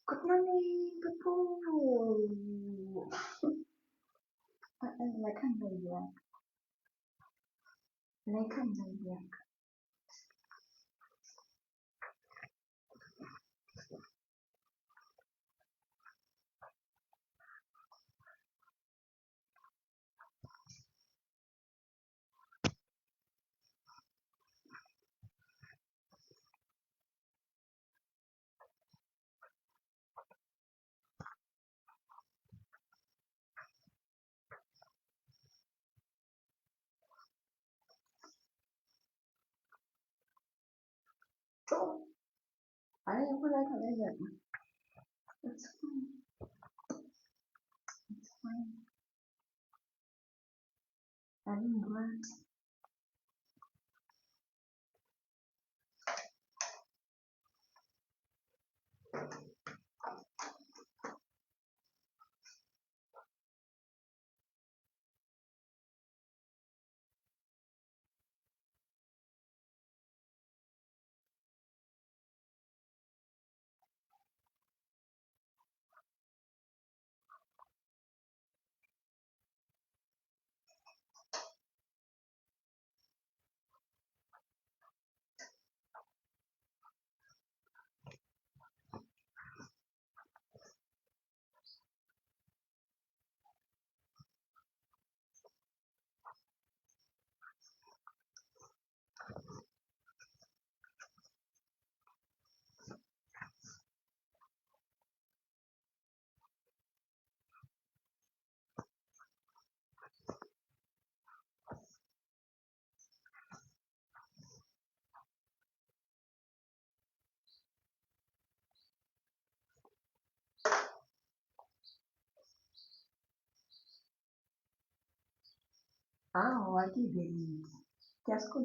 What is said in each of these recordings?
Good morning, people. Like I'm like. So, I feel like. It's fine. It's fine. I'm glad. Ah, I did it. Just go.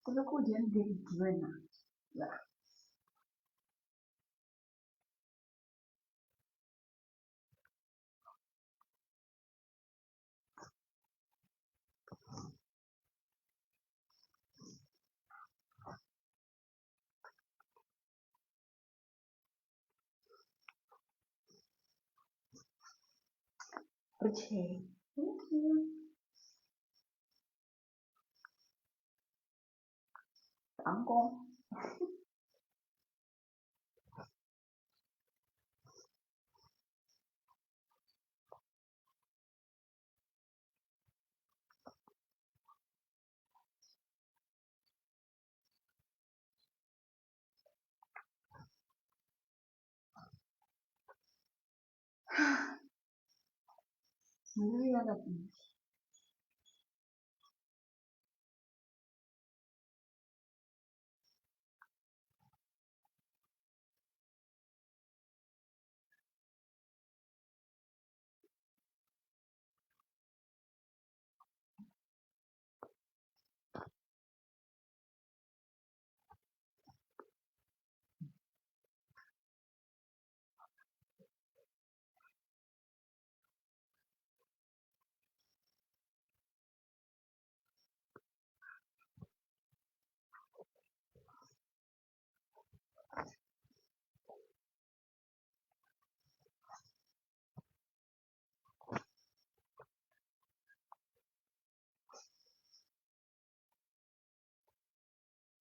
Kalau kau dia dari gimana? Ya, percaya. Thank you. Angkong. Ini ya lagi.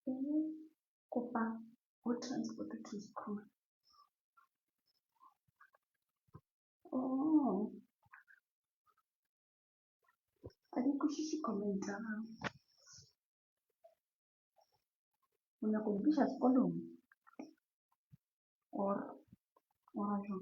Ini kupak. Who transported to school? Oh, adikku sisi komentar. Unakurudisha sekolah or ajo.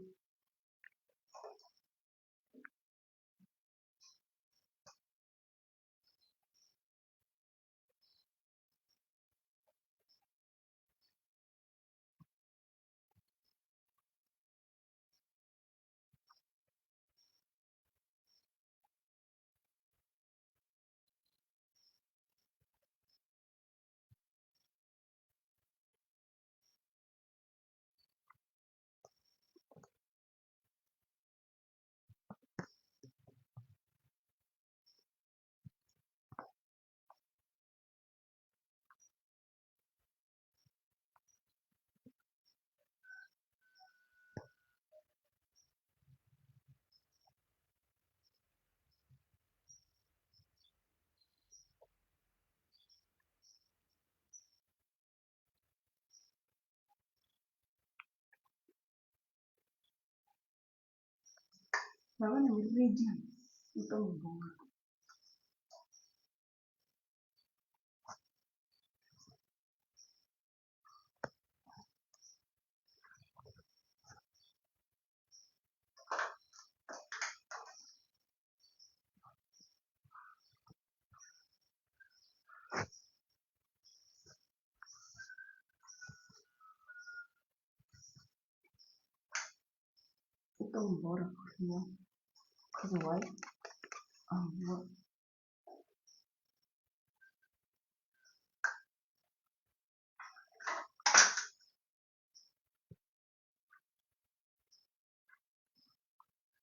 Naona religion ito mbona. Ito mbora kuhia. Cause why? What?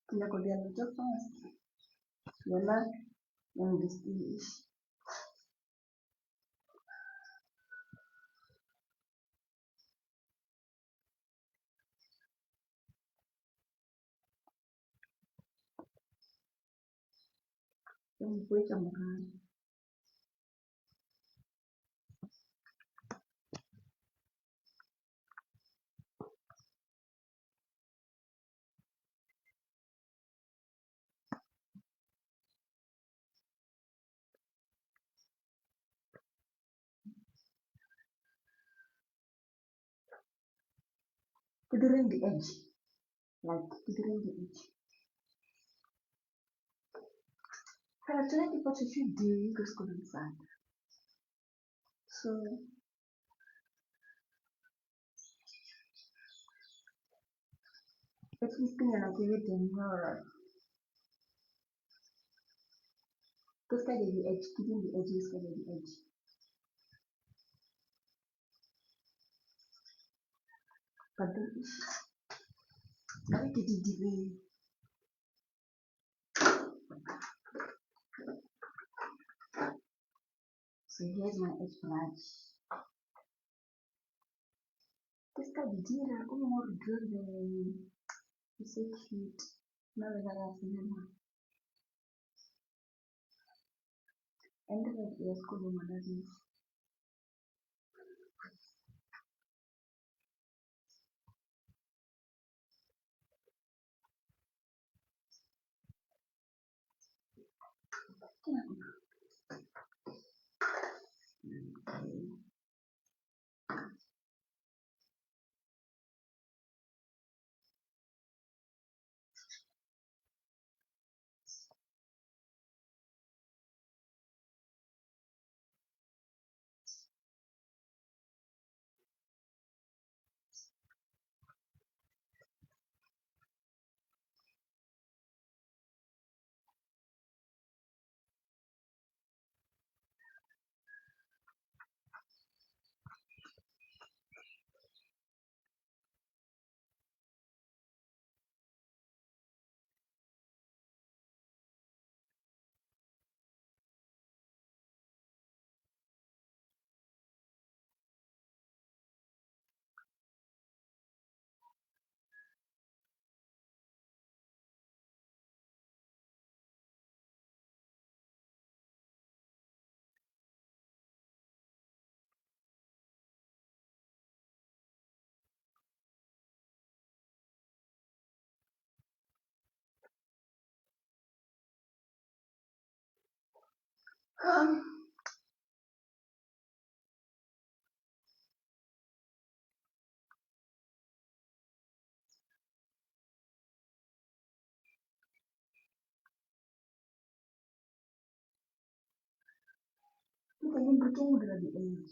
Tunakwambia nicho fast. Yala yang distinguish. Yang gue camkan. Considering the edge. Like considering the edge. Karena di posisi D terus kondensat. So it's mungkin yang aku lihat dengar. Terus kan jadi edge, keeping the edges kan jadi edge. Padahal tapi jadi delay. So here's my edge brush. Terus kan jadi aku mau draw the so cute. Nah, rasanya. And then ya school management. Itu pengen bertemu dengan the edge.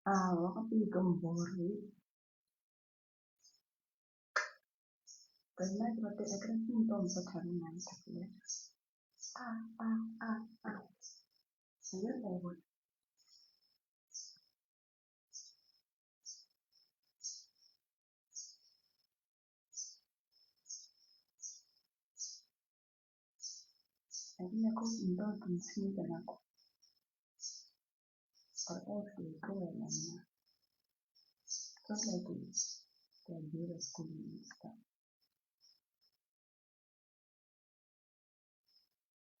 wakapika mvori. Karena kita akan simptom pertarungan tapi saya lewat. Jadi aku simptom tensi dan aku terus itu namanya. Terus lagi jadi sekolah kita.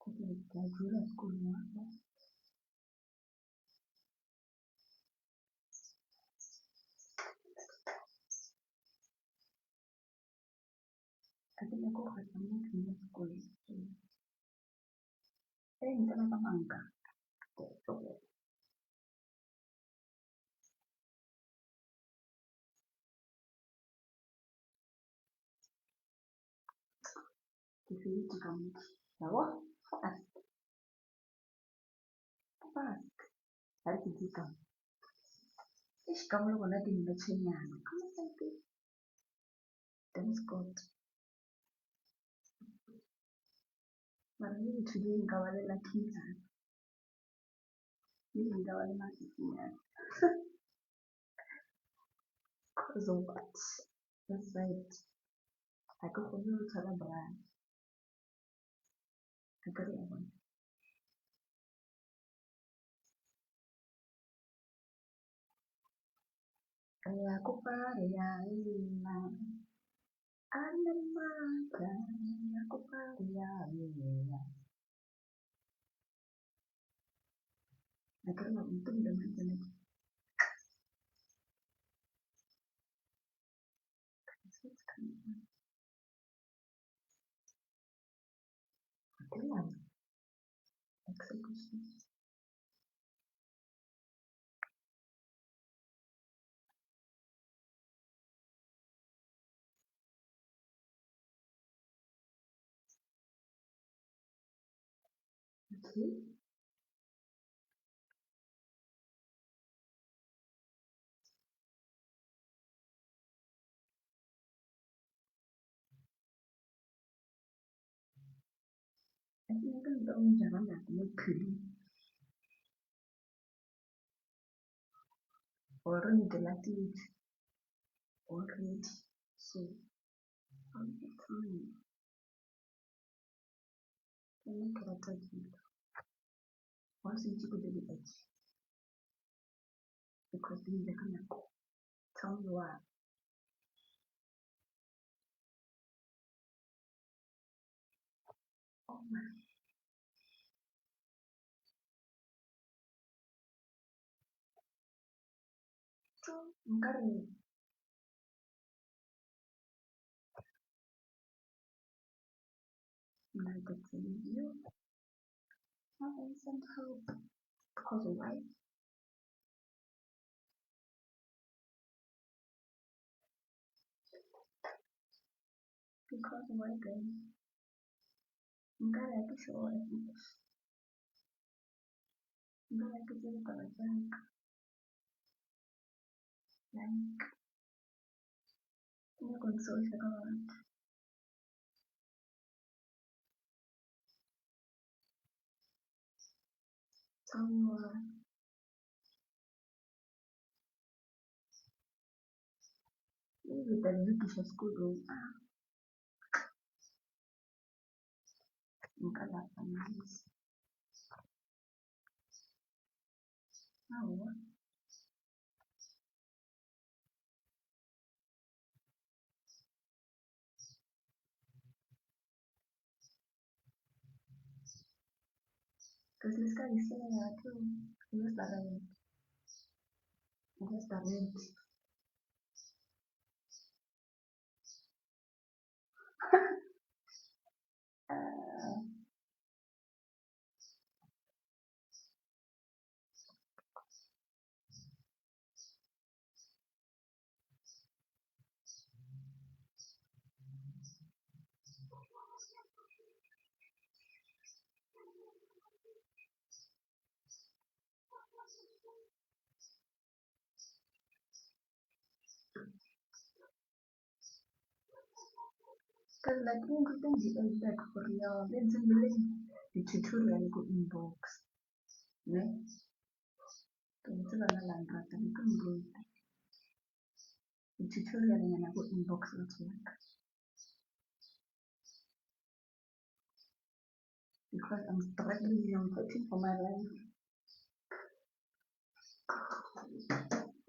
Jadi sekolah. Tapi aku katanya punya sekolah. Minta apa mangga? Di sini kamu. Bawah, apa? Hari kita. Kamu lo kena di bacanya. Kamu sampai. Dan Scott. Marahnya itu dia yang kawan lagi kan. Dia yang kawan masih punya. So what? That's right. Aku punya cara beran. Agar apa? Kayak aku pada lima. Ada makan. Aku pada lima. Agar nggak untung dengan jenis. Adalah eksekusi. Okay. Ini kan untuk menjaga negeri. Orang dilatih already. So, all the time. Ini kereta gitu. Once you go to the edge. Because ini kan aku. Tell me why. Oh my. True. Enggak nih. United States. Not instant hope. Because why? Because why guys? Enggak lagi soal itu. Enggak lagi cerita banyak. Like. Ini konsol sekarang. Tell me why. Ini kita bisa school. Enggak lah, panas. Oh. Terus sekali saya tuh. Ini starent. Ini starent. Because like things you like for real, then the tutorial go inbox. Ne? Kung sila na lang rata, ni kung the tutorial na go inbox like because I'm struggling, I'm fighting for my life.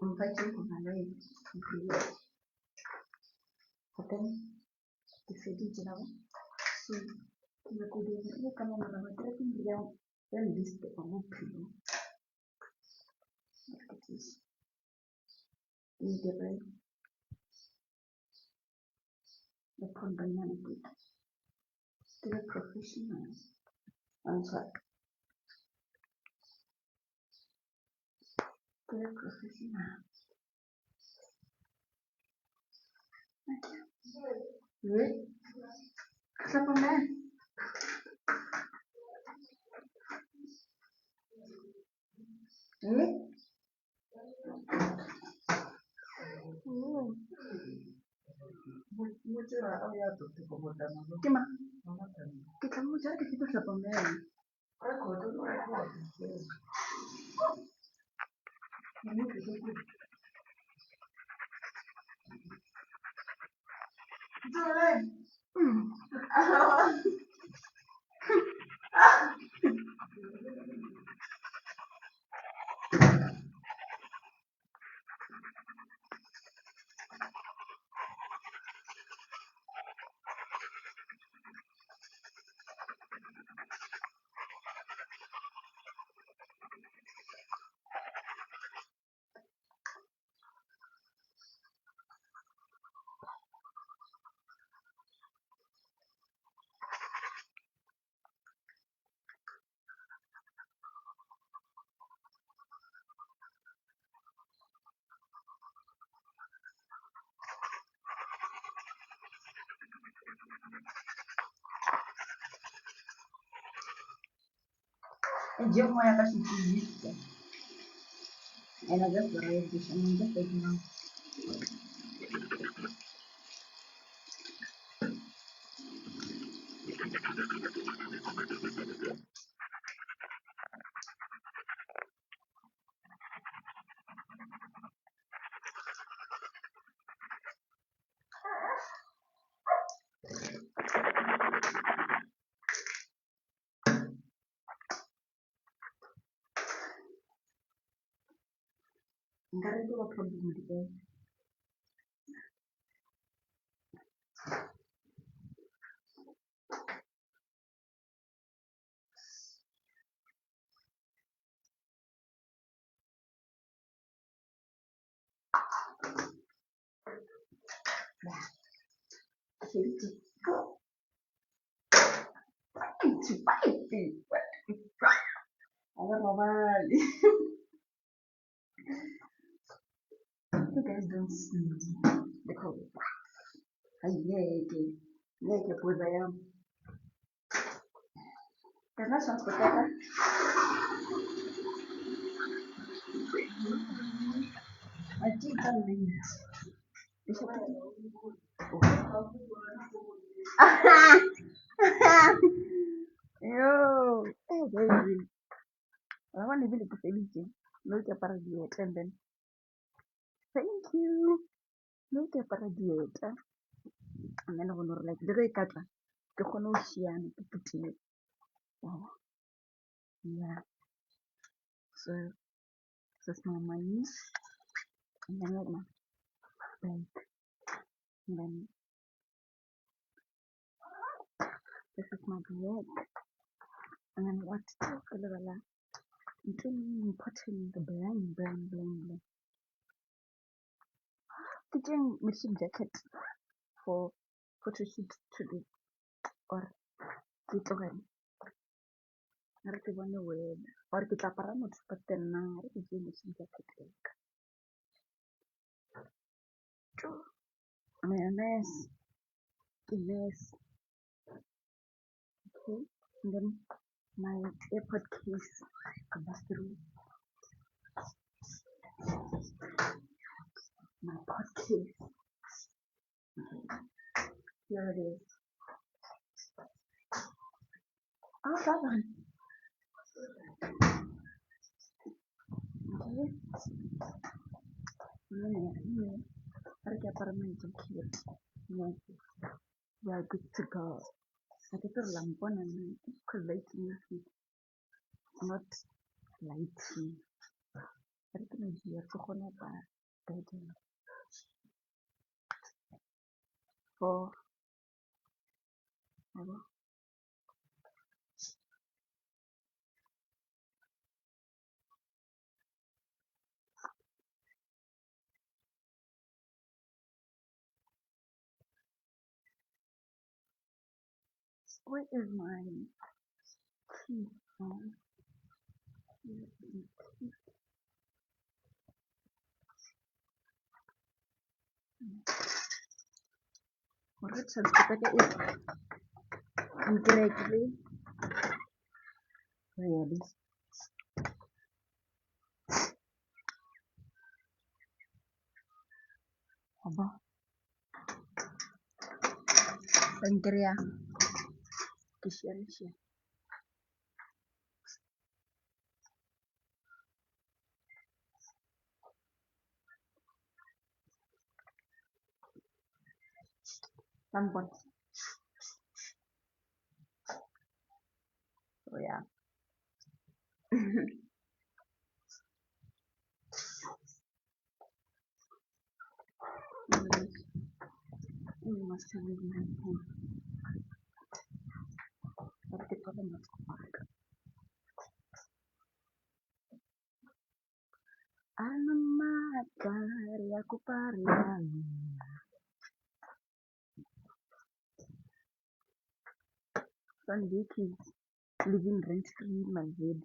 I'm fighting for my life. But then the fedit now. So ini kama maramatira kumbia then list on pillow. It is in the way the company still professional. I'm sorry, still professional. Good. Siapa man? Ini? Cuma kita mau cari ke situ siapa man? Ini ke situ. Jualan. Dia mau yang kasih cincin. Enak aja berai bisa menjadi kayak ntar itu lo problem gitu. Nah, gitu. Spicy. Agak normal. You guys don't see the color. Aiyeke poza yangu. Karena transportata. I think I'm late. Yo, baby. I want to be like Felice. Look at Paradiet and then thank you. Look at Paradiet. And then I want to like the great katra. The Honoshian to put in it. Oh, yeah. So, this is my mind. And then like my bag. And then this is my bag. And then what? I'm putting the bling. Teaching machine jacket for photo shoot today. Or kita kan harus coba web or kita para mau seperti nang harus jadi machine jacket tuh mayonnaise okay, and then my airpod case through my pod case. Here it is. Ah, kapan? Okay. Ini ya, ini. Harga permen coklat. No, we are good to go. Ate terlampau nanti lighting sih, not lighting. Hari itu biar pokoknya apa? Tadi for apa? Where is my key? Menurut saya kita itu incorrectly really apa? Sengkir ya, kisian sih. Tampon. Oh ya. Ini masih handphone. Tapi kita nggak pakai. Alamat karyaku parian. Son Vicky living rent free in my head.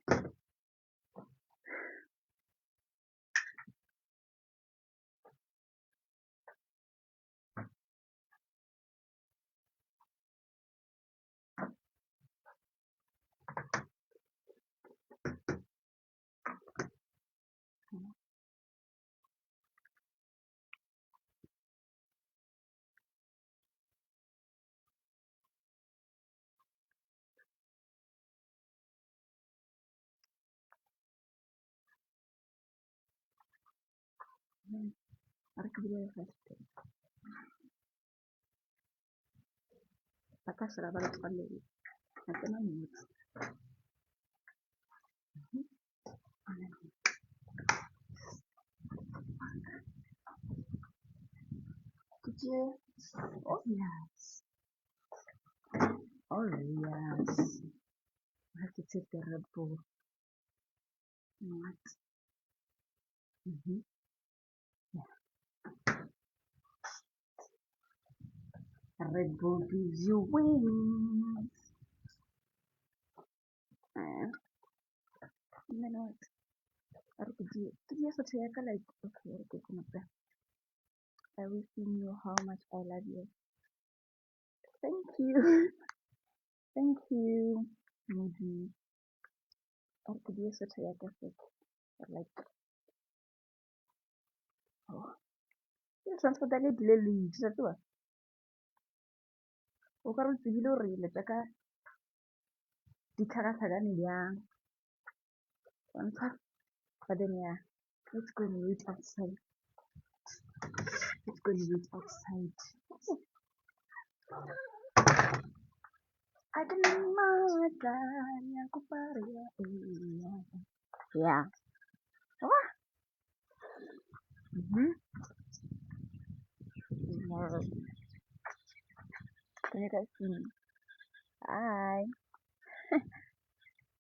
Harus kemudian fast. Pakai seraba depan dulu. Nanti nangis. Kecil. Oh yes. Oh yes. I have to take the Red Bull. What? Red Bull gives you wings. You know what? Harus dia saya kan like okay, harus kenapa? I will see you how much I love you. Thank you. Thank you. Maybe harus dia saya kasih like oh. Ya sampai tadi dileli satu ah. O ka re tsebile hore le tsaka ditlhakatlhakane bjang. Bontsha. But then yeah, let's go and wait outside. Let's go and wait outside. Ada mata yang ku paria. Yeah. Apa? Terima kasih. Hi.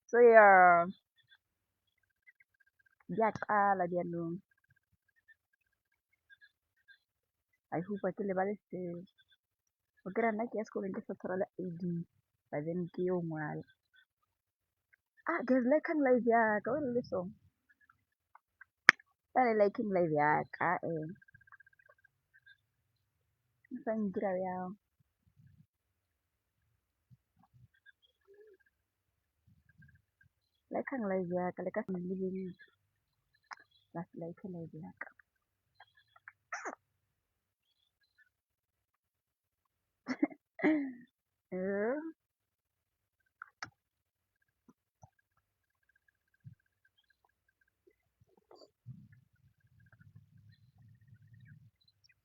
So yeah, diaqala diyanong. I hope ke le baleseng. O kry-a nna ke ya sekolong ke sa tshwara le ID, but then ke yo ngwala. Ah, ke liking live yaka, o le song. Ka le liking live yaka, sa nkira bjang. Liking live yaka, le ka se lebeng la se like live yaka.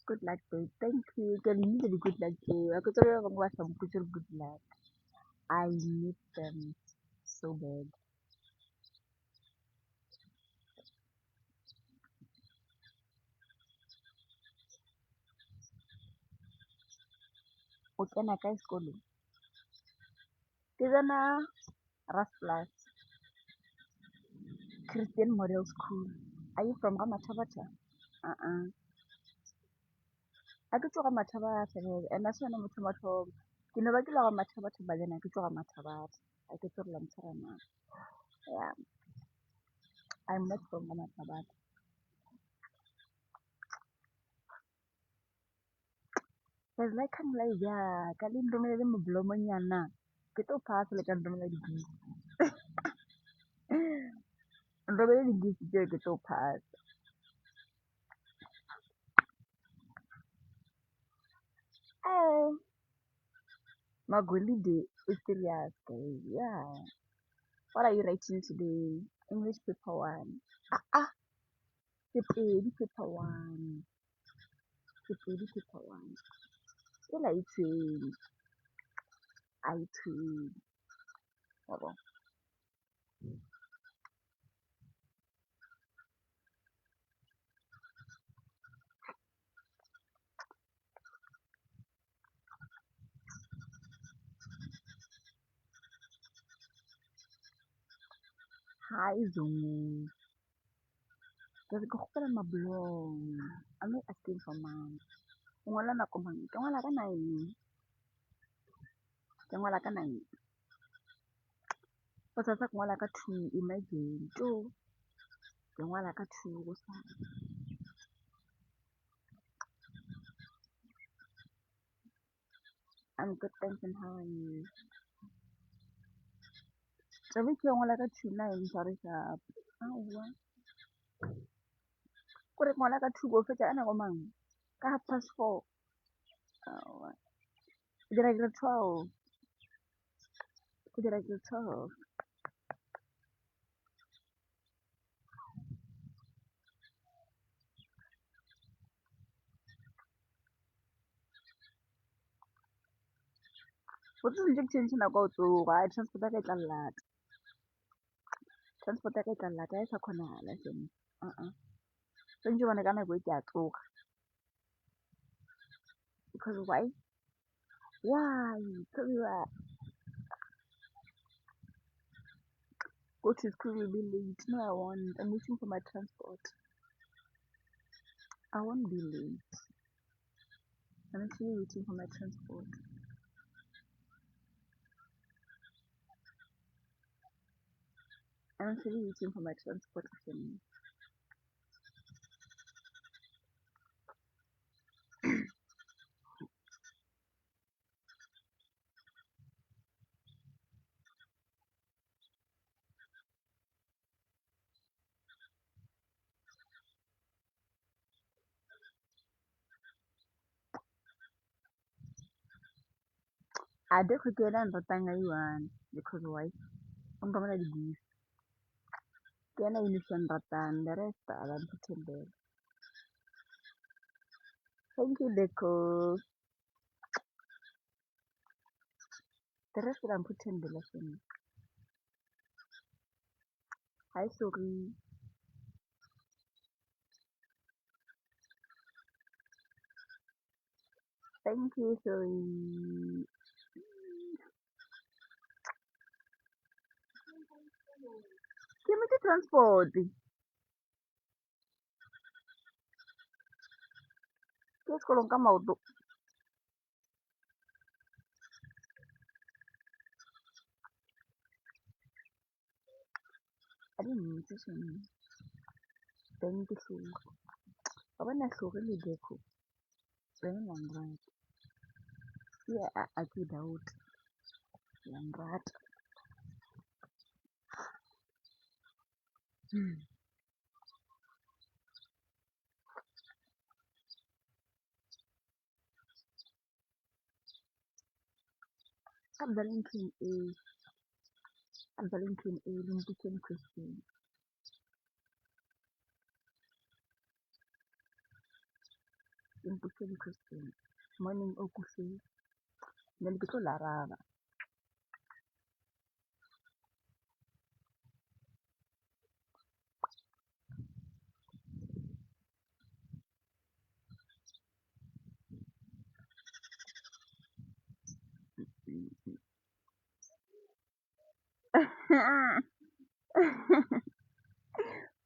Good luck, babe. Thank you. Can you need the good luck too? I could tell you about some good luck. I need them so bad. O kena kae sekolong? Ke tsena Rasplus Christian Model School. Are you from Ramathabata? Uh-uh. Ha ke tswa Ramathabata and that's why motho mathomo. Ke ne ba ke la Ramathabata ba then ha ke tswa Ramathabata. Ha ke tswa Mtharana. Yeah, I'm not from Ramathabata. There's like kind of like yeah, ka le nromelele mobolomonyana. Ke tlo pass le ka nromela di-gift. Nromele di-gift tseo ke tlo pass. Oh, Magolide is serious, guys. Yeah. What are you writing today? English paper one. Ah, Sepedi paper one. Sepedi paper one. Ke la itseng. I itseng. Yabo. Hi, Zoom. Ke kgopela mabolong. I'm not asking for money. Ke ngola nako mang? Ke ngola ka 9. Ke ngola ka 9. Go sa ke ngola ka 2. Imagine. 2. Ke ngola ka 2 go sa. I'm good, thanks, and how are you? Tlabe ke ngola ka 2-9 sorry sharp. Aowa. Kore ke ngola ka 2 go fetsa ka nako mang? Ka 4:30. Aowa. Ke dira 12. Ke dira 12. What's the injection nako o tsoga? Transport ya ka e tla llata. Transport ya ka e tla llata ya sa kgonagala seno. Tshwanetse bane ka nako e ke a tsoga. Because why? Why? Tell me why. Go to school will be late. No, I won't. I'm waiting for my transport. I won't be late. I'm actually waiting for my transport. I'm actually waiting for my transport. I don't forget that time I won because why? I'm gonna do this. Can I understand that time? The rest I don't pretend there. Thank you, Deco. The rest I'm putting the lesson. Hi, sorry. Thank you, sorry. Give me the transport. Let's go come out. I didn't mean to say. Thank you, so. I want to show you Deco. Very long right. Yeah, I did out. Long right. I'm the linking A. I'm the linking A. Lincoln Christian. mpotse di-question. Morning o kutlwe. Then ke tlo laraba.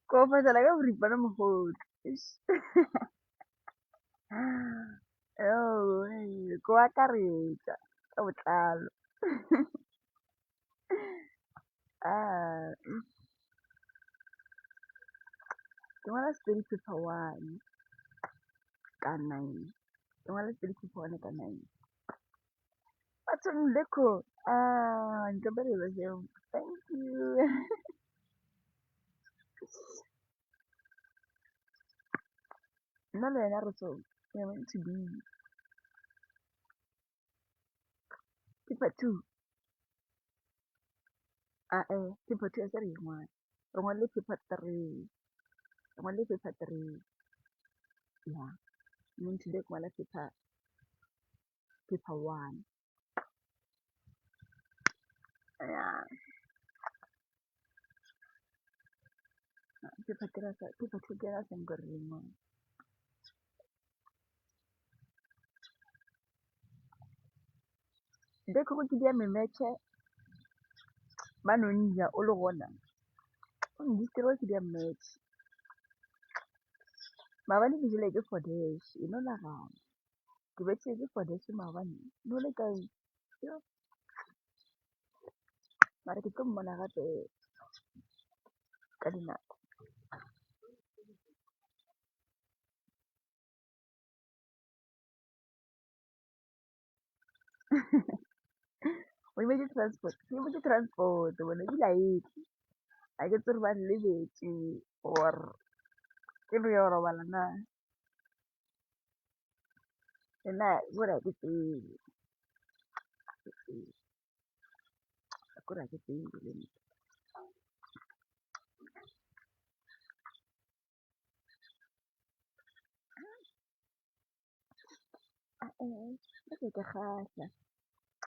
Ko patala ka boripana mogodu. Ko akaretsa ka botlalo. Ah, ke ngwala study paper 1 ka 9. Ke ngwala study paper 1 ka 9. Bathong lekho. Nka belela seo. Thank you. Nna le wena re so we are meant to be. Paper 2. Paper 2 ase re e ngwala. Re ngwale paper 3. Re ngwale paper 3. Yeah. Mme today ke ngwala paper 1. Yeah. Paper 2 ke ra sa ngo re ngwala. Deko go ke dia memeche ba nonja o le gona. O ndistero ke dia match. Maabane ke jele ke for dash. You know la ga. Ke betse ke for dash maabane. No le kae. Yo. Mara ke tlo mmona gape ka dinako. O imetse transport. Ke imetse transport. Bona di laetse. A ke tsere ba lebetse or ke re yo robala na. Nna bora ke tsebe. Akora ke tsebe le nna. Ke gahla.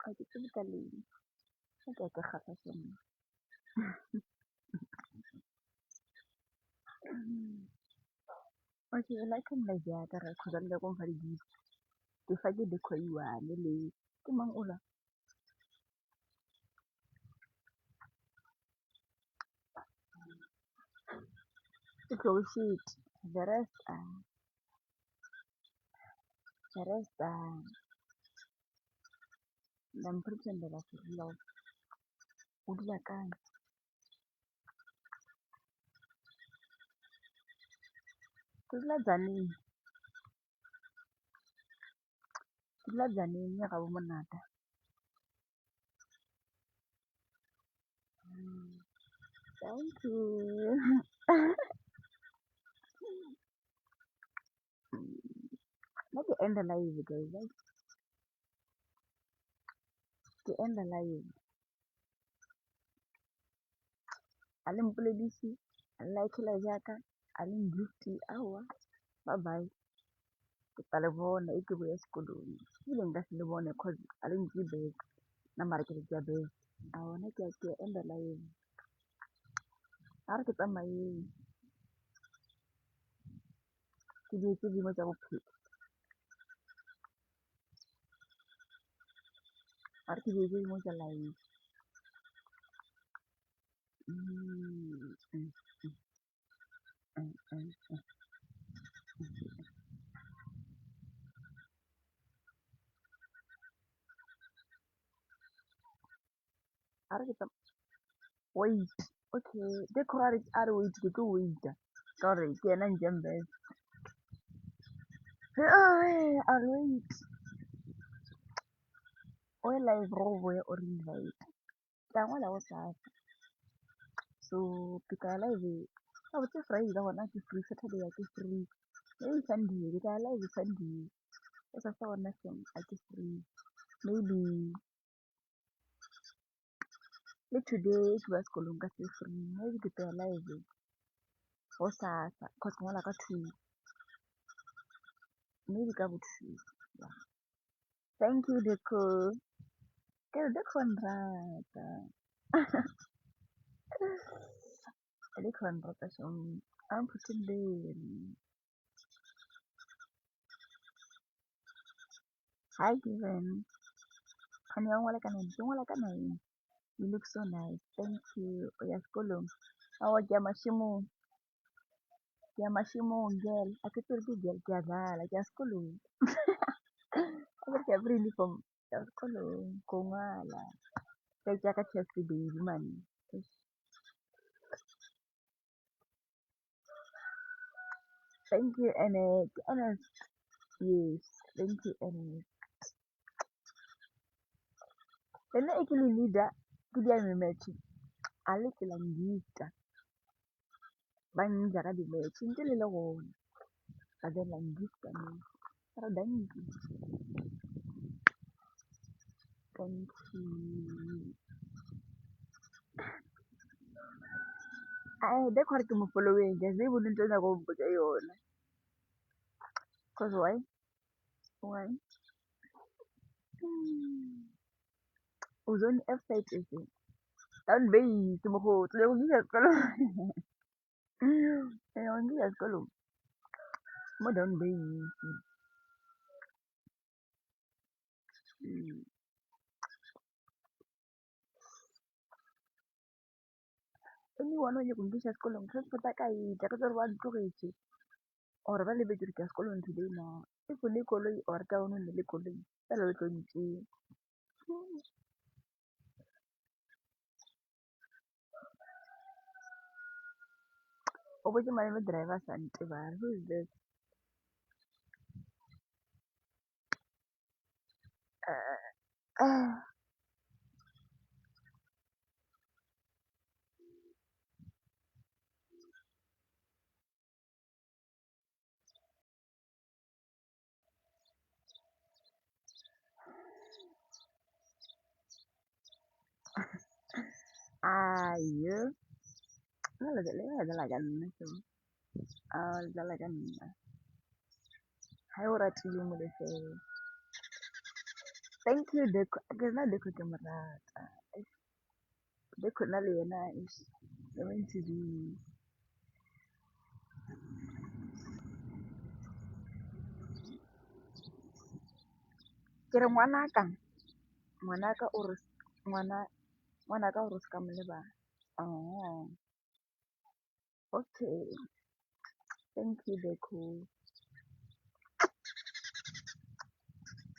A ke tsebe ka leng. Ke gahla sona. Okay, la ke nna jaaka re kgotsa le go mfa di gift. Ke fa ke deco iwane le ke mang ola. Ke close sheet. The rest I'm pretend that I love. O dula kae? Ke dula Tzaneen. Ke dula Tzaneen ya ga bo monata. Thank you. Nna ke end live guys. Ke end live. A le mpoledisi. A like la jaaka. A le gifty. Awa. Bye bye. Ke tla le bona e ke boya sekolong. Ile nka se le bone cause a le ntse bag. Na mara ke ya bag. A ona ke end live. A re ke tsamaye. Ke di tse dingwe tsa bophelo. A re ke di tse dingwe tsa live. A re ke tsamaye. Wait. Okay. De khore a re wait ke tlo waita. Ka gore ke ena njembes. A re wait. O live ro boya or invite. Tla ngwala go sasa. So ke tla live. A botse Friday la gona ke free. Saturday ya ke free. Maybe Sunday. Ke tla live Sunday. O sa sa gona seng a ke free. Maybe le today ke ba sekolong ka se free. Maybe ke tla live go sasa. Cause ke ngwala ka 2. maybe ka bothusi. Yeah. Thank you, Deco. Ke re Deco nrata. Deco nrata shome. I'm pretending. Hi, Given. Honey, I want to name. You look so nice. Thank you. Oh, yes, Kolum. Oh, Yamashimu. Yamashimu, girl. I could tell you, girl, Gazala. Just Kolum. I got every uniform. Just Kolum. Kongala. Take a chest to baby man. Thank you, Annette. Annette. Yes. Thank you, Annette. Then I can lead that. Good day, match. I like the langita. Bang, Jara di match. Into the low. Ada langita. Para dangi. Thank you. I they quite to following. Just they wouldn't turn a go but I own. Cause why? Why? Uzon F-site is it? Don't be to Moho. They will be a color. They will be a color. Modern be. Anyone when you can get a column. Just for that guy. Jackator one courage. Or a little bit of column today now. If we licolly or down in the licolly. Hello, going to. Over the my driver, Santivar. Who is this? Ah, yeah. No, le la ganna. Ah, la ganna. Hai ora ti mo le fe. Thank you, Deco. Agora Deco que marata. Deco na le na is. Going to do. Kere ngwanaka o re ngwana ngwanaka o re ska mo le ba. Oh, okay. Thank you, Deco.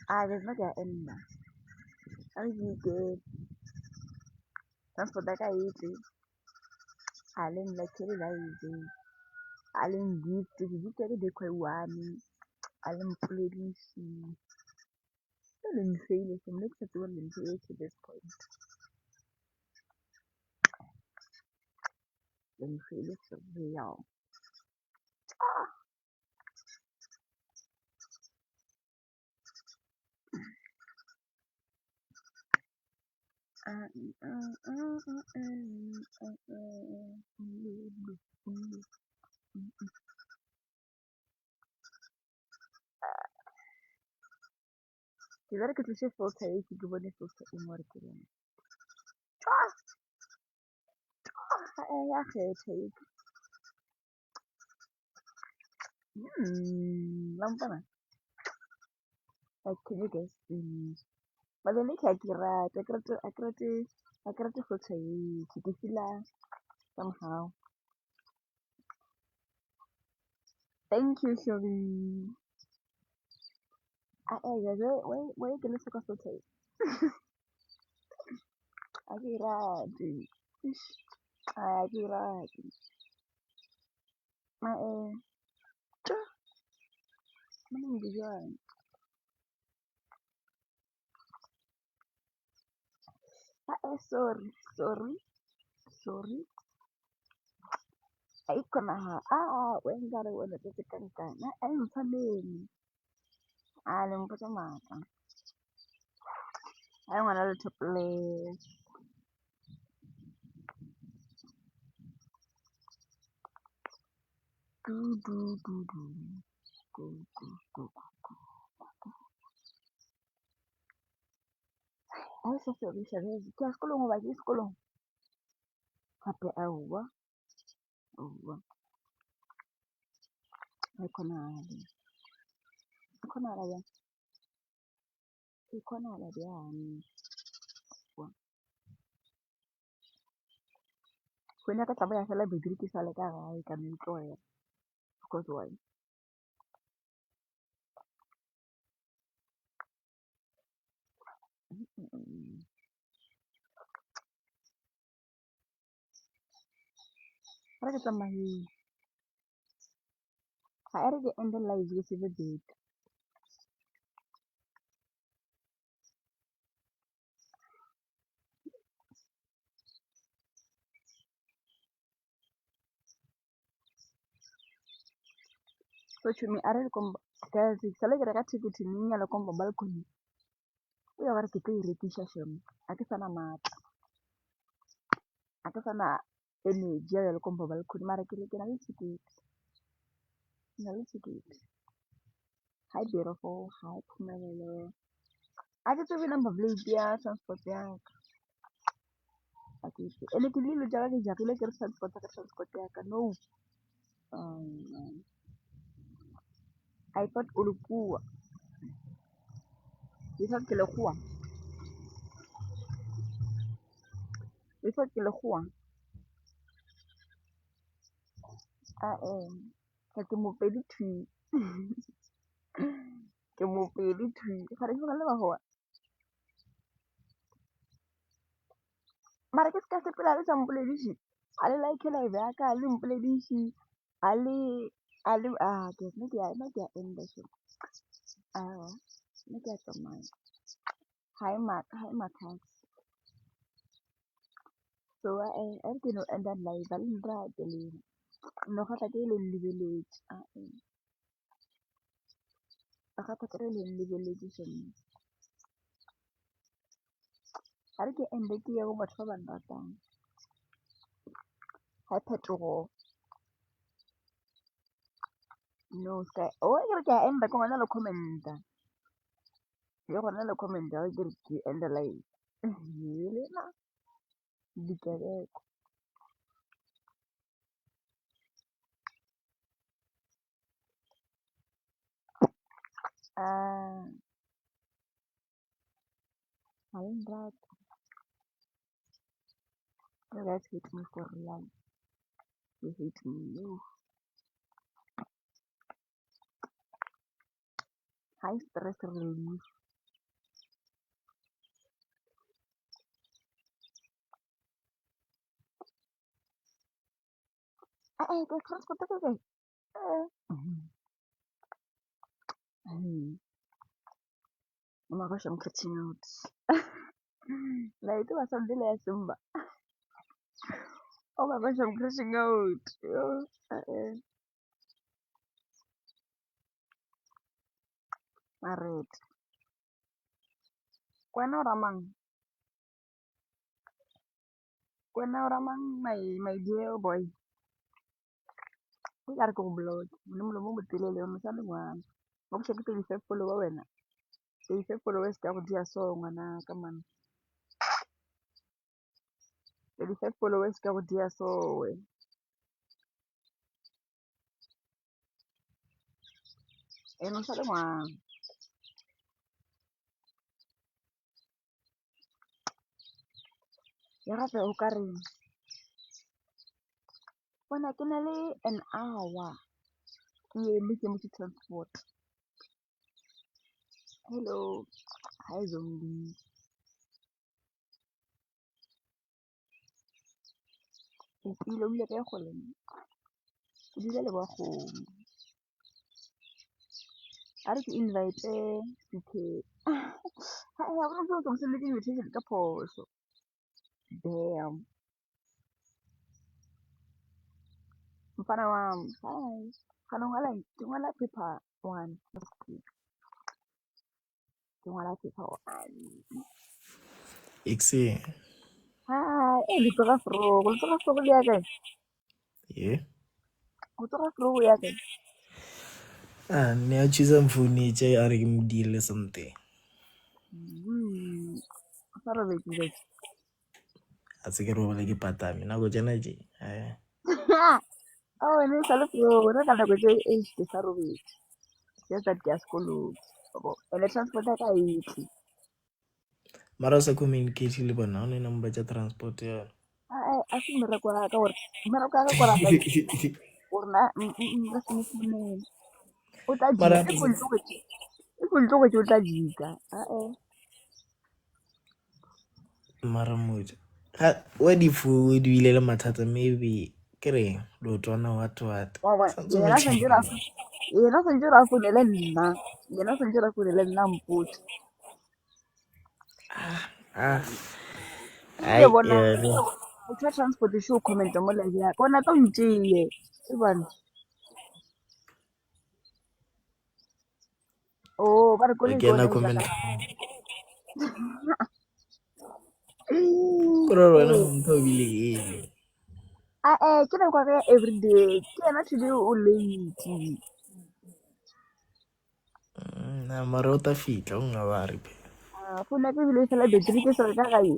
Ah, there's not a end. How you good? Thanks for that guy easy. Alan like it easy. Alan gift to you take the quite one. Alan pleading she. Alan fail it makes it one in to this point. Then fail it so real. Tiver que tu se fosse aí que tu vai fosse e morre que é. Ya take. Lampana. Like can you guess please? But then like I create fosse aí que fila somehow. Thank you, Shelby. Guys, where you gonna suck a fosse? I get right. I get right. My mana dijual. Sorry, sorry. Ay, iko na ha. Wengare wena tse kankana. Ay, mfaneni. Le mpotsa maka. Ay, ngwana le topless. Du, du, du, du. Ha e sa sebedisa jwale ke ya sekolong hoba ke sekolong hape aowa ha e kgonahale e kgonahala bjang phone ya ka tlabe ya fela battery ke sa le ka gae ka no e tlohela because why ha re ke tsamayeng ga e re ke ende live ke save data so tshumi a re komba guys sale ke reka ticket neng ya le komba balcony e ya ba re ke tlo e rekisha shame a ke sana matla a ke sana energy ya le komba balcony mara ke na le ticket hi beautiful hi Phumelelo a ke tsebe number plate ya transport ya ka a ke itse ene ke dilo jaaka ke jagile ke re transport ya ka no I thought ulikuwa you thought ke lekgowa ka ke mopedi thui ke mopedi thui ga re go le bagoa mara ke ska sepela le sampolediši a le like live ya ka le mpolediši a le ke nna ke ya enda so nna ke ya tsamaya hi Makhasi so a re ke no enda live a le nrate lena no ga tla ke le lebeletse a ga tla ke le lebeletse sone ga re ke ende ke ye go batho ba ba ratang ha phetogo no ska ke re ke a enda ke gona le commenta ke gona le commenta ke re ke enda live lena dikebeko ga le nrate you guys hate me for real you hate me high stress relief ke transport ke oh my gosh I'm catching out like it was something like Simba oh my gosh I'm crashing out Maret kwena oramang my dear boy ke re ke go block mo molomo mo telele o sa le ngwana go botsa ke 35 follower wena 35 followers ka go dia so ngwana ka man 35 followers ka go dia so we no sa le ngwana ya gape o ka re bona ke na le an hour ke eme ke mo transport hello hi zombie o pile o ile ka go le ke dile le ba go a re ke invite CK ha ya bona go go sele ke invitation ka phoso damn mfana wami hi kana ngala paper one ke ngala paper one Iksi. hi le tloga fro le ya kae Yeah. o tloga fro ya kae ne a choose mfounetse a re ke mo deal something Sa robetse jake. a se ke robala ke patame nako tsena je Oh, wena sa le fore ka nako tse ke sa robetse. Just that ke ya sekolong. And transport ya ka e tle. mara o sa communicate le bona o ne number tsa transport yona A se mmereko wa ka gore mmereko wa ka gore like gore na nka se mo founela. O tla mara jika if o ntlogetse o tla jika. mara moja wa di bile le mathata maybe ke re lotwana what santse go Yena santse ra founele nna. Yena santse ra founele nna mpotse. Ke bona o tla transport show comment mo live ya ka ona tlo ntjeye e bona ba re koloi kena kone comment ke kore wena ntho o bile ene ke nako ya everyday ke yena today o late mara o ta fitlha o nga ba re phe phone ya ka ebile e fela battery ke sore ka gae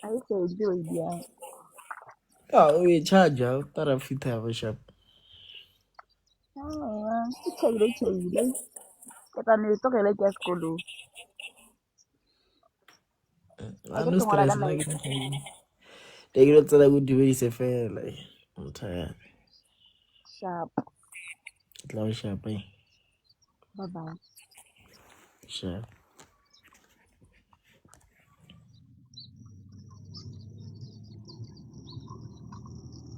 a e fetse wa diang o e charger o tara fitha ya ba sharp ke tšhaile ke tla ne tlogele ke ya sekolong a no stress nna ke ke lo tsela go dibedise fela motho sharp ke tla o sharp bye bye sharp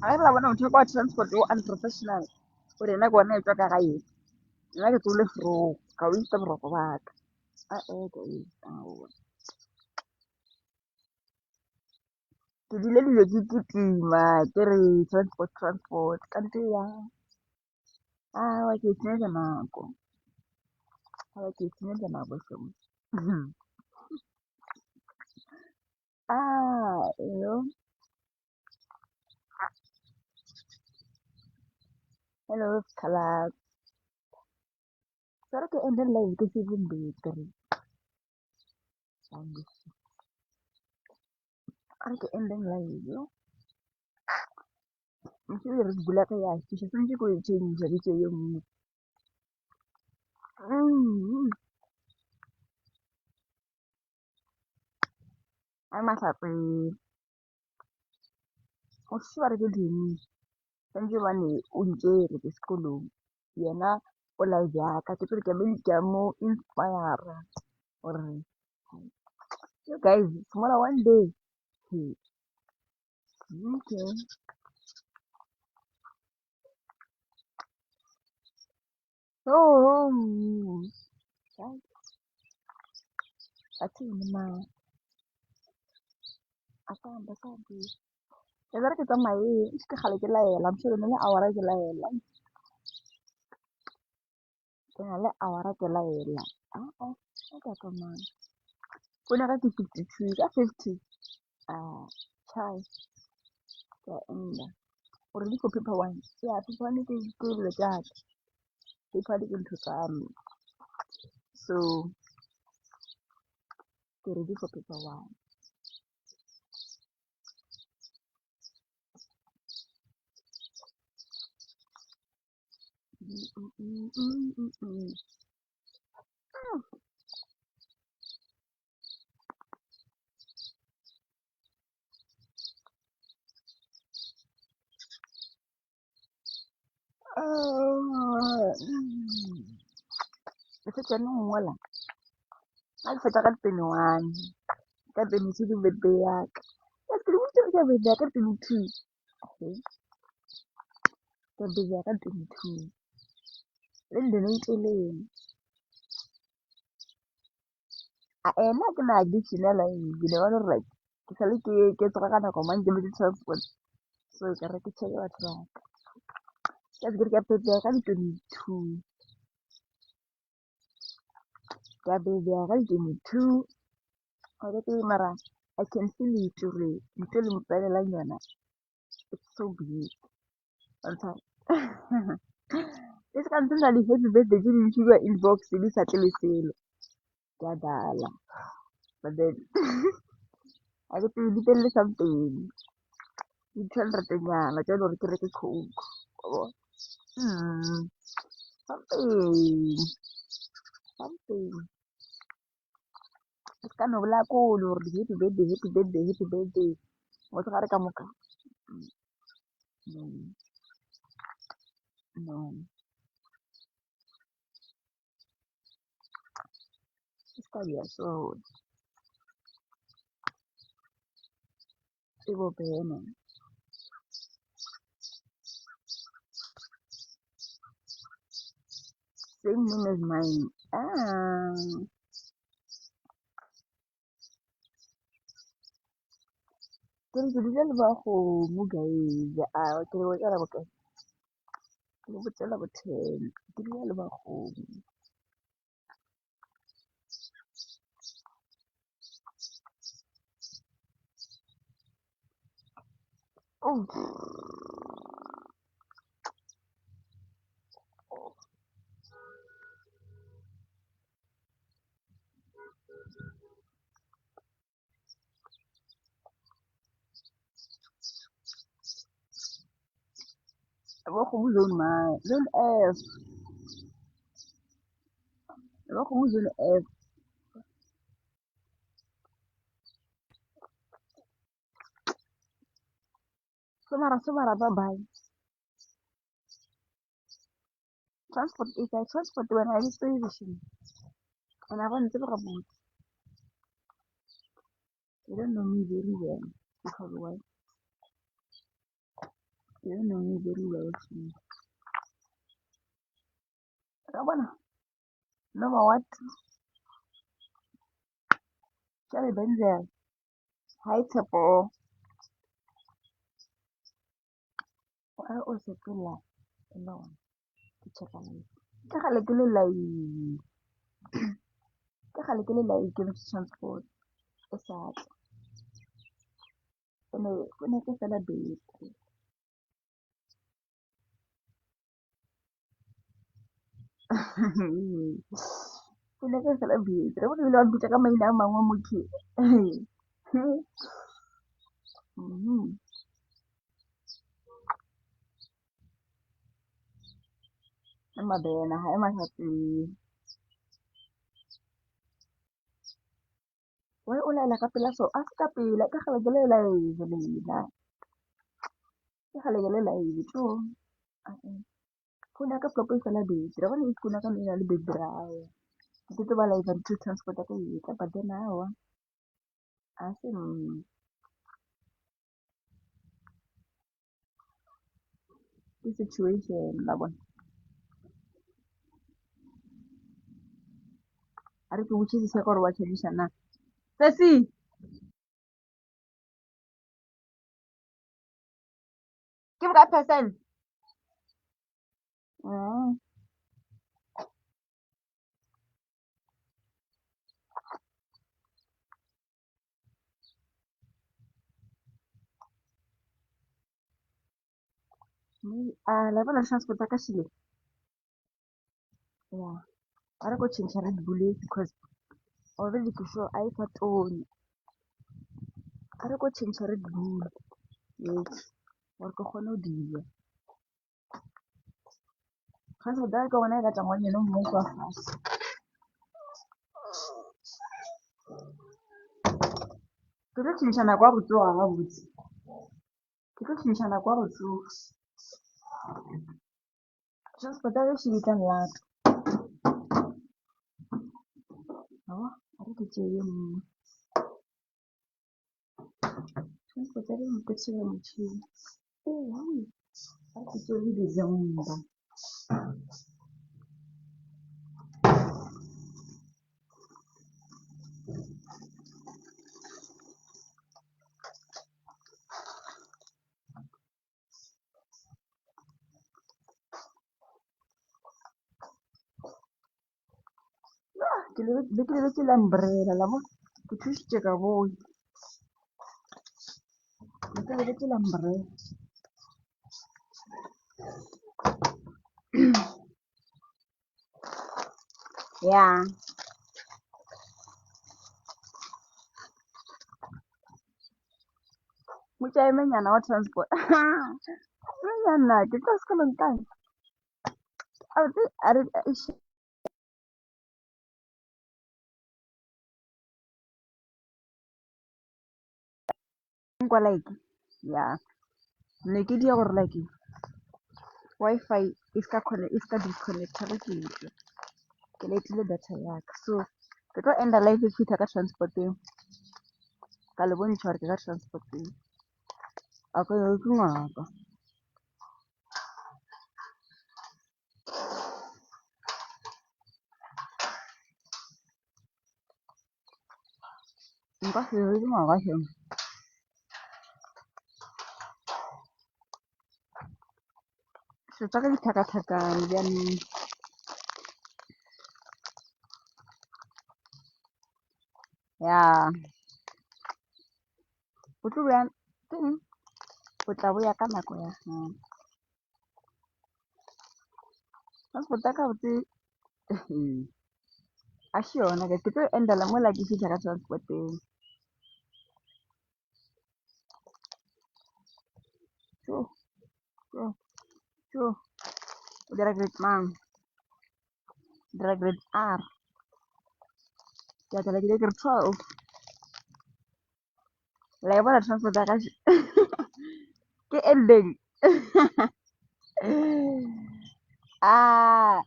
a re la bona motho wa transport o unprofessional o rena ke ona e tswa ka gae nna ke tsole fro ka o itse boroko ba ka ke dile dilo ke kitima ke re transport kante ya wa ke tsenyetsa nako ke tsenyetsa nako some yo hello Scarlett sorry ke ende live ke se betere are ke ending live yo mse re bula ka ya ke sentse go change di tse yo ai masape o sware ke dini sentse bane o ntse re ke sekolong yena o live ya ka ke tsere ke mo inspire or you guys tomorrow one day okay Ati ma asante ya re ke tsamaye ke gale ke laela mshelo ne awara ke laela ke na le awara ke laela ka tsamaya kuna ka 52 ka 50 chai ka enda gore di go paper one ya paper one ke le jaka paper di ke ntho tsa me so ke ready for paper one ke se tsena ngola a ke feta ka 21 ka 22 di birthday ya ka ya ke di ka birthday ya ka 22 ka birthday ya ka 22 le ndene iteleng ena ke na additional you know what right ke sale ke tsaka ka nako mang ke mo transport so ke re ke tshele batho ba ka ke ka birthday ya ka 22 ka birthday ya ka 22 ke mara I can feel it re ntse le motsalela yona it's so big e se ka ntse na le happy birthday tse di ntšhiwa inbox di sa tle le selo ke a dala but then a ke tsebe di telele something di-200-nyana tša gore ke reke coke something something ke se ka no bola kolo gore happy birthday happy birthday happy birthday motshegare ka moka no no ke se ka dia so e bopena same name as mine ke re ke dile le ba kgomo guys ke le botsela bokae ke le botsela bo 10 ke dile le ba kgomo oh ba kgomo zone mine zone F ba kgomo zone F somara bye bye transport is like transport when I was position and I want to look about you don't know me very well because why you don't know me very well Rabana number what Charlie Benzel hi Tepo I also feel like no to check on it ka gale ke le lai ke le transport o sa o ne ke fela beke o ne ke fela beke re bone le wa mpitsa ka maina a mangwe mo ke Mabena ha e matlhatsi why o laela ka pela so a se ka pela ka gale ke le live lena ke gale ke le live tso kuna ka flopo e fela beke re bone kuna ka nna le background ke tlo ba live until transport ka e tla but then awa a se ke situation la bona a re ke botsisisa gore wa tšhedisa na sesi ke boka percent la bona transport ka shile ya a re go change Red Bull because already ke sure I fa tone a re go change Red Bull yes gore ke kgone go dira ga se da ka bona ka tsamaya no mo kwa fase ke tlo tšhintšhana kwa botsoga ga botse ke tlo tšhintšhana kwa botsoga transport ya shile tla nlata awa a re ke tšee mongwe transport ya mo ke tšea motšhini a re ke tšee le December ke lebetse le umbrella la bona ke thusitše ka boe ke lebetse le umbrella Yeah. Mucha menyana wa transport. Menyana ke tla sekolong tang. A re kwa like yeah. Ne ke dia gore like Wi-Fi e ska disconnecta ke letile data yaka. So ke tlo enda live e fitha ka transport-eng. Ka le bontsha gore ke ka transport-eng. A ka yo ke ngaka. Nka se yo ke ngaka sheng. Se tsaka dithaka-thakane jaanong. Yeah. O tlo bjang teng o tla boya ka nako ya gago. Transport ka botse a se yona ke tlo endela mola ke fitha ka transport-eng. Sure, sure, sure. O dira grade mang? Dira grade R. Ke a tla ke grade 12. La e bona transport ya ka ke ending. Ah.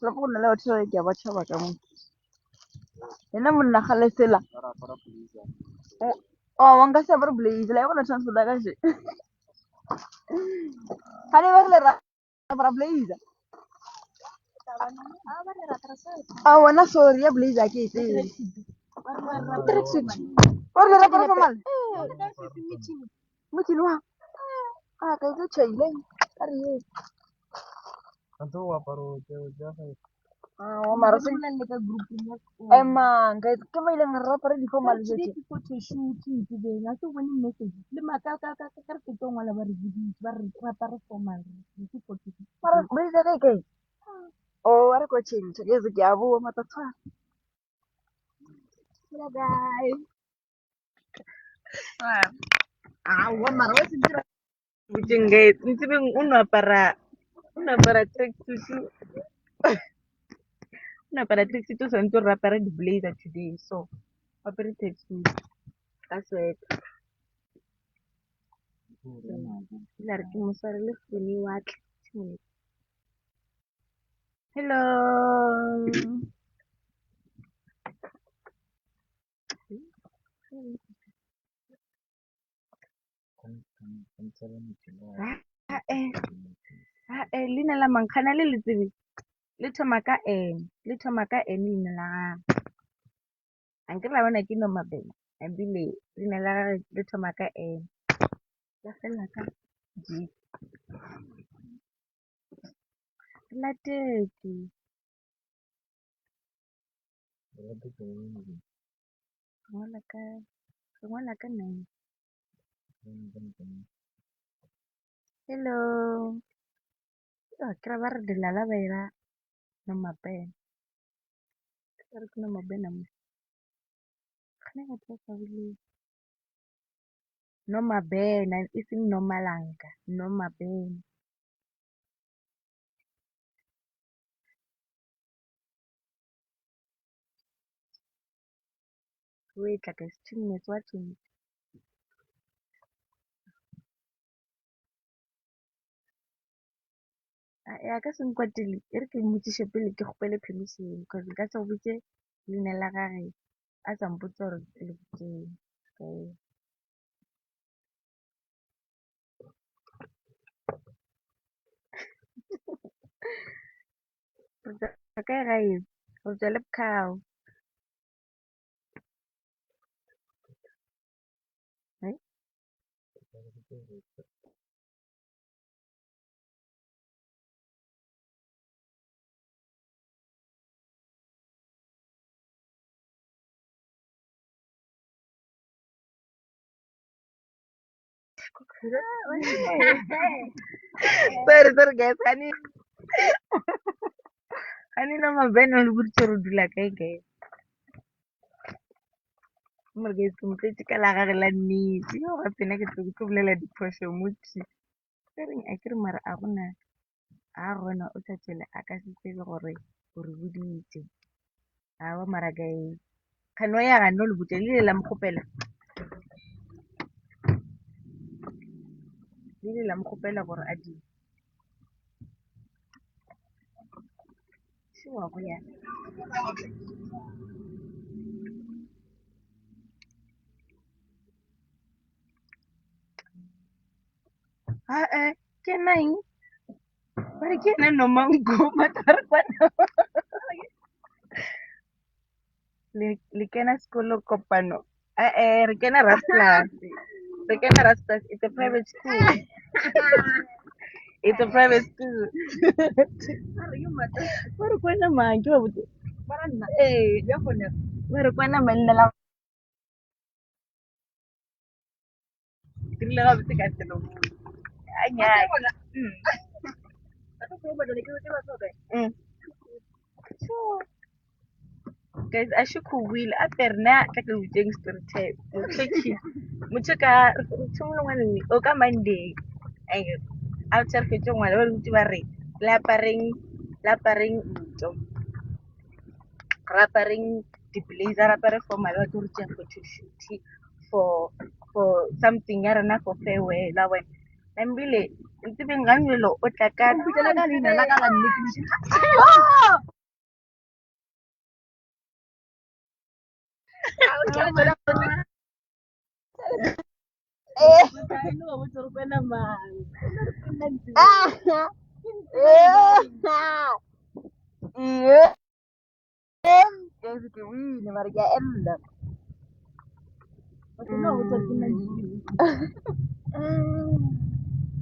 Loko go nna le batho ba ke a ba tšhaba ka mo. Ena monna gale sela. Wa nka se apare blazer la e bona transport ya ka se. Ga ne ba re ra apara blazer. A wena sorry ya blazer ke tsere. Tracksuit. Wa re apara formal. Motšhini wa. A ka ke tšhaile. A re ye. Mara se emang ke ba ile ra apara di formal tse. Mara blazer ke. Oh, are ko change. Ke se ke a bua matatsa. Hello guys. Wa mara wa se dira. Bujenge, ntse uno apara tracksuit. Una apara tracksuit o santse re apara di blazer today. So, apare tracksuit. Ka sweater. La re ke mo swarele phone wa tla. Hello. Leina la mankgana le tsebe le thoma ka N leina la gagwe. Anke la bona ke Nomabena ebile leina la gagwe le thoma ka N la fela ka G. Latetse ngola ka 9. Hello. Kira ba re dilala ba ira Nomabena. Re ke Nomabena mo. Khane ga tsa sa bile. Nomabena e seng Nomalanga. Nomabena. Wait like 2 minutes watching. Ya ka se nkwatile e re ke mmotsiše pele ke kgopele permission because nka se go botse leina la gagwe a sa mpotse gore ke le botseng. Re kae gae go tswa le Bokao. Sorry guys, Hani nama beno le botse re dula kae. Mare guys ke motletse ka la gage la nnete. Yo gape nna ke tlo bolela diphoso motse. Ke reng a kere mare a gona o sa tswela a ka se tsebe gore o re boditse. Awa mara guys. Kano ya ga no le botse le la mokgopela. Le la mokgopela gore a di. Wa go ya. Ke nang. Bare ke na no mango matar kwana. Le kena sekolo kopano. Re kena Rasplus. Re kena Rasplus. It's a private school. It's a private school. Bare kwana mangi wa botse. Bare kwana manna la. Dile ga botse ka tselo. Anya. Guys, a shi ku will a perna ka ke boteng story time. Motho ka tshimolo ngwana ni o ka Monday. Ai after ke tswa ngwana ba botse ba re lapareng ntlo. Rapareng di blazer rapare for my to reach photo shoot for something ya rena for farewell la wena. Nambile ntse bengangelo o tla ka bitela ka lena la ka la nnete.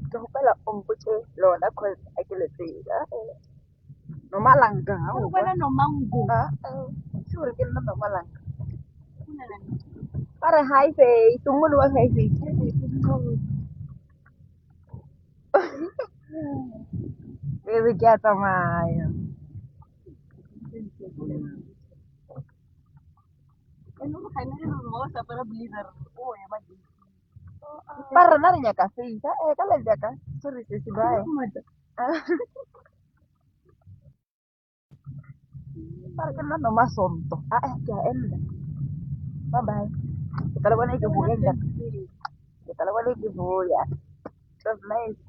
Ke gopela o mpotse lona cause a ke le tsela. Nomalanga ha o bona nomango. Sure ke nna nomalanga. Pare hi face, tungulu wa hi face. Baby ke a tsamaya. Para na re nyaka face. Ka le jaka. Sorry se se bye. Para ke nna nomasonto. Ke a enda. Bye bye. Ke tla le bona ke buya. It was nice.